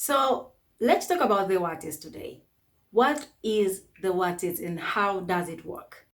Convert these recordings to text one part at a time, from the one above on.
So let's talk about the Watties today. What is the Watties and how does it work?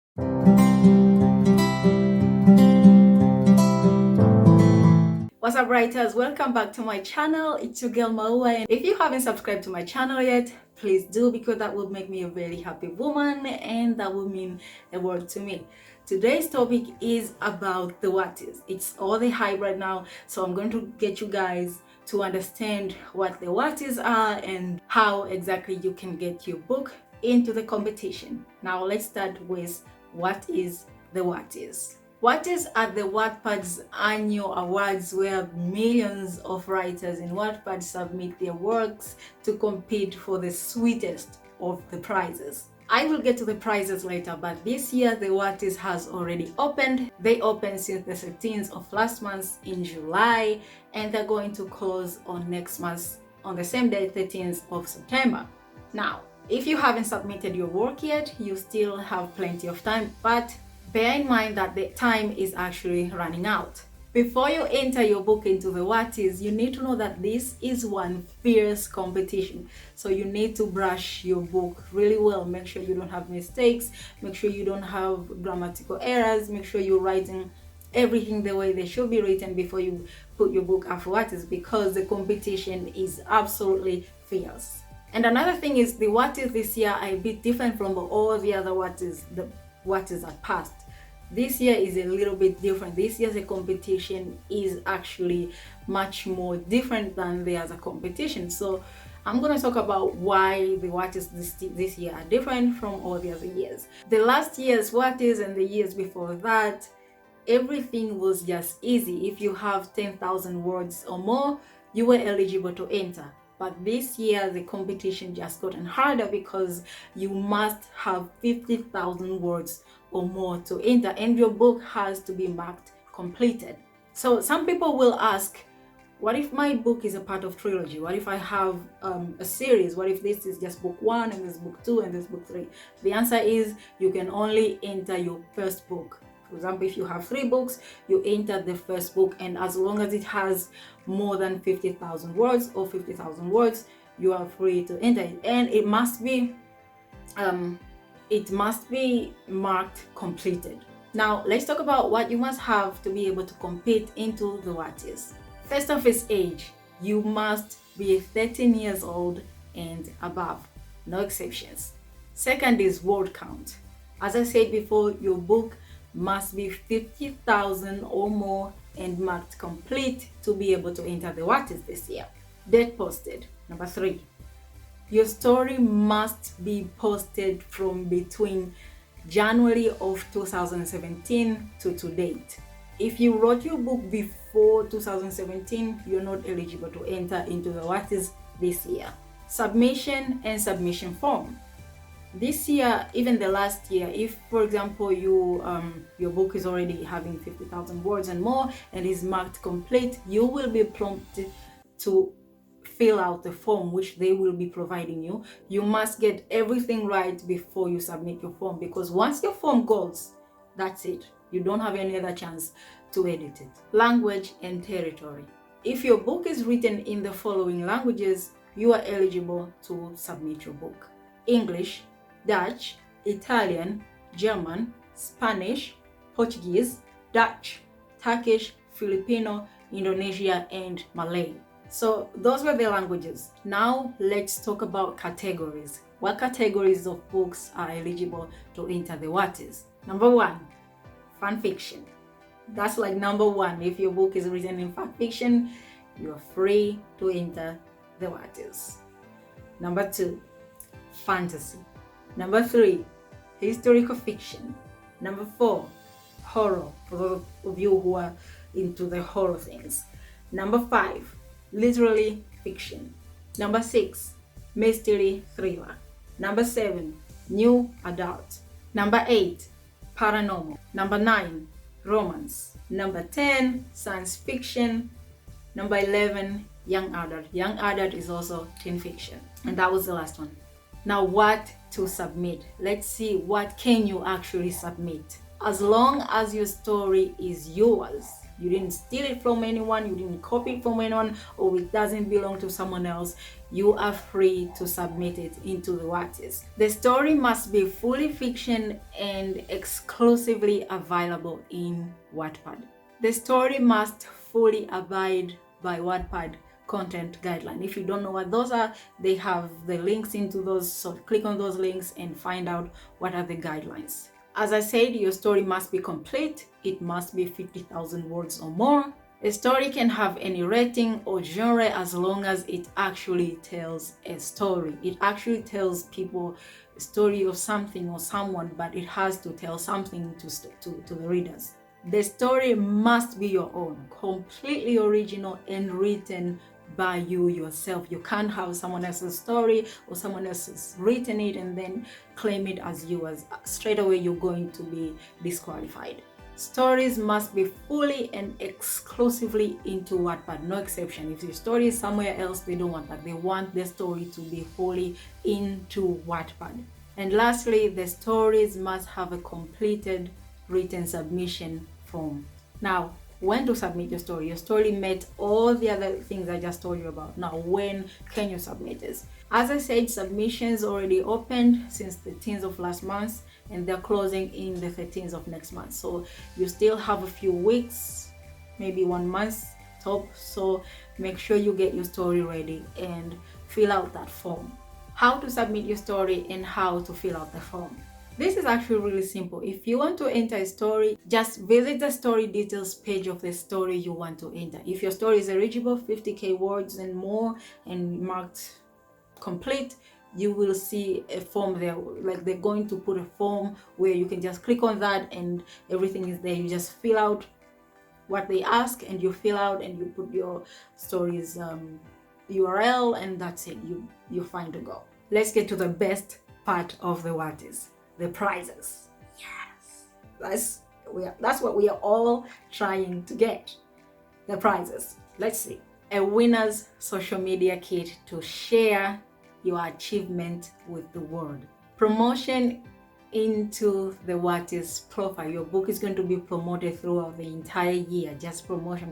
What's up, writers? Welcome back to my channel. It's your girl Maua, and if you haven't subscribed to my channel yet, please do, because that would make me a very happy woman and that would mean the world to me. Today's topic is about the Watties. It's all the hype right now, so I'm going to get you guys to understand what the Watties are and how exactly you can get your book into the competition. Now let's start with what is the Watties. Watties are the Wattpad's annual awards where millions of writers in Wattpad submit their works to compete for the sweetest of the prizes. I will get to the prizes later, but this year the Watties has already opened. They opened since the 13th of last month in July, and they're going to close on next month on the same day, 13th of September. Now, if you haven't submitted your work yet, you still have plenty of time, but bear in mind that the time is actually running out. Before you enter your book into the Watties, you need to know that this is one fierce competition. So you need to brush your book really well. Make sure you don't have mistakes. Make sure you don't have grammatical errors. Make sure you're writing everything the way they should be written before you put your book after Watties, because the competition is absolutely fierce. And another thing is the Watties this year are a bit different from all the other Watties, the Watties are past. This year is a little bit different. This year's competition is actually much more different than the other competition. So I'm going to talk about why the Watties this year are different from all the other years. The last year's Watties and the years before that, everything was just easy. If you have 10,000 words or more, you were eligible to enter. But this year, the competition just gotten harder because you must have 50,000 words or more to enter, and your book has to be marked completed. So some people will ask, what if my book is a part of trilogy? What if I have a series? What if this is just book 1 and this book 2 and this book 3? The answer is you can only enter your first book. For example, if you have 3 books, you enter the first book, and as long as it has more than 50,000 words or 50,000 words, you are free to enter it, and it must be marked completed. Now let's talk about what you must have to be able to compete into the Watties. First off is age. You must be 13 years old and above, no exceptions. Second is word count. As I said before, your book must be 50,000 or more and marked complete to be able to enter the Watties this year. Date posted. Number 3. Your story must be posted from between January of 2017 to date. If you wrote your book before 2017, you're not eligible to enter into the Watties this year. Submission and submission form. This year, even the last year, if for example your book is already having 50,000 words and more and is marked complete, you will be prompted to fill out the form which they will be providing you. You must get everything right before you submit your form, because once your form goes, that's it. You don't have any other chance to edit it. Language and territory. If your book is written in the following languages, you are eligible to submit your book: English, Dutch, Italian, German, Spanish, Portuguese, Dutch, Turkish, Filipino, Indonesia, and Malay. So those were the languages. Now let's talk about categories. What categories of books are eligible to enter the Watties? Number 1, fan fiction. That's like number 1. If your book is written in fan fiction, you're free to enter the Watties. Number 2, fantasy. Number 3, historical fiction. Number 4, horror, for those of you who are into the horror things. Number 5, literary fiction. Number 6, mystery thriller. Number 7, new adult. Number 8, paranormal. Number 9, romance. Number 10, science fiction. Number 11, young adult. Young adult is also teen fiction. And that was the last one. Now what to submit? Let's see, what can you actually submit? As long as your story is yours, you didn't steal it from anyone, you didn't copy it from anyone, or it doesn't belong to someone else, you are free to submit it into the Watties. The story must be fully fiction and exclusively available in Wattpad. The story must fully abide by Wattpad content guideline. If you don't know what those are, they have the links into those, so click on those links and find out what are the guidelines. As I said, your story must be complete. It must be 50,000 words or more. A story can have any rating or genre as long as it actually tells a story. It actually tells people a story of something or someone, but it has to tell something to the readers. The story must be your own, completely original and written by you yourself. You can't have someone else's story or someone else has written it and then claim it as yours. Straight away you're going to be disqualified. Stories must be fully and exclusively into Wattpad, no exception. If your story is somewhere else, they don't want that. They want the story to be fully into Wattpad. And lastly, the stories must have a completed written submission form. Now, when to submit your story? Your story met all the other things I just told you about. Now, when can you submit this? As I said, submissions already opened since the 13th of last month, and they're closing in the 13th of next month. So you still have a few weeks, maybe 1 month top. So make sure you get your story ready and fill out that form. How to submit your story and how to fill out the form. This is actually really simple. If you want to enter a story, just visit the story details page of the story you want to enter. If your story is eligible, 50k words and more, and marked complete, you will see a form there. Like, they're going to put a form where you can just click on that and everything is there. You just fill out what they ask and you fill out and you put your story's URL, and that's it. You're fine to go. Let's get to the best part of the Watties. The prizes. Yes, that's what we are all trying to get. The prizes. Let's see. A winner's social media kit to share your achievement with the world. Promotion into the Watties profile. Your book is going to be promoted throughout the entire year. Just promotion.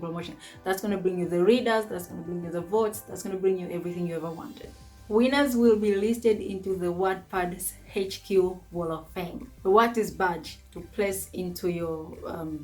That's going to bring you the readers, that's going to bring you the votes, that's going to bring you everything you ever wanted. Winners will be listed into the Wattpad's HQ Wall of Fame. The Watties badge to place into your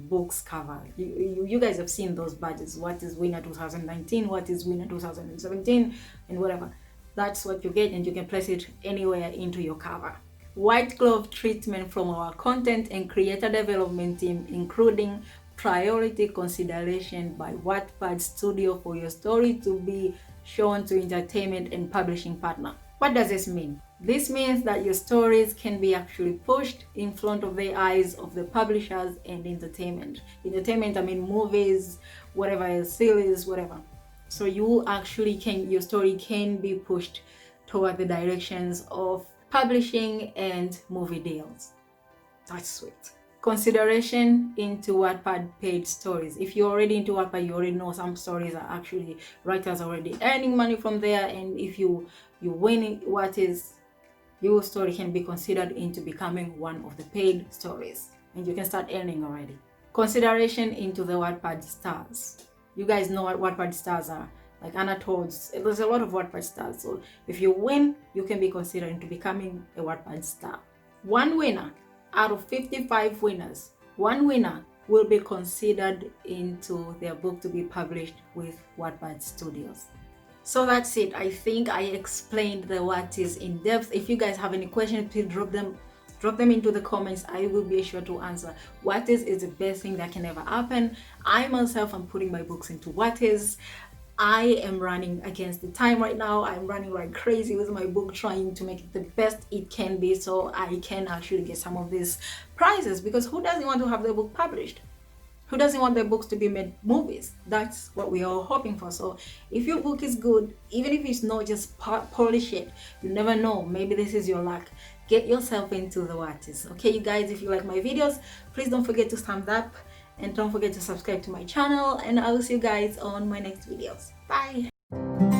book's cover. You guys have seen those badges. What is winner 2019, what is winner 2017, and whatever. That's what you get, and you can place it anywhere into your cover. White glove treatment from our content and creator development team, including priority consideration by Wattpad Studio for your story to be shown to entertainment and publishing partner. What does this mean? This means that your stories can be actually pushed in front of the eyes of the publishers and entertainment. Entertainment, I mean movies, whatever, series, whatever. So you actually your story can be pushed toward the directions of publishing and movie deals. That's sweet. Consideration into Wattpad paid stories. If you're already into Wattpad, you already know some stories are actually writers already earning money from there, and if you win Watties, your story can be considered into becoming one of the paid stories, and you can start earning already. Consideration into the Wattpad stars. You guys know what Wattpad stars are, like Anatol's. There's a lot of Wattpad stars, so if you win, you can be considered into becoming a Wattpad star. One winner out of 55 winners, one winner will be considered into their book to be published with Wattpad Studios. So that's it. I think I explained the Watties in depth. If you guys have any questions, please drop them into the comments. I will be sure to answer. Watties is the best thing that can ever happen. I myself am putting my books into Watties. I am running against the time right now. I'm running like crazy with my book, trying to make it the best it can be so I can actually get some of these prizes, because who doesn't want to have their book published? Who doesn't want their books to be made movies? That's what we are all hoping for. So if your book is good, even if it's not, just polish it. You never know, maybe this is your luck. Get yourself into the Watties. Okay, you guys, if you like my videos, please don't forget to thumbs up. And don't forget to subscribe to my channel, and I will see you guys on my next videos. Bye!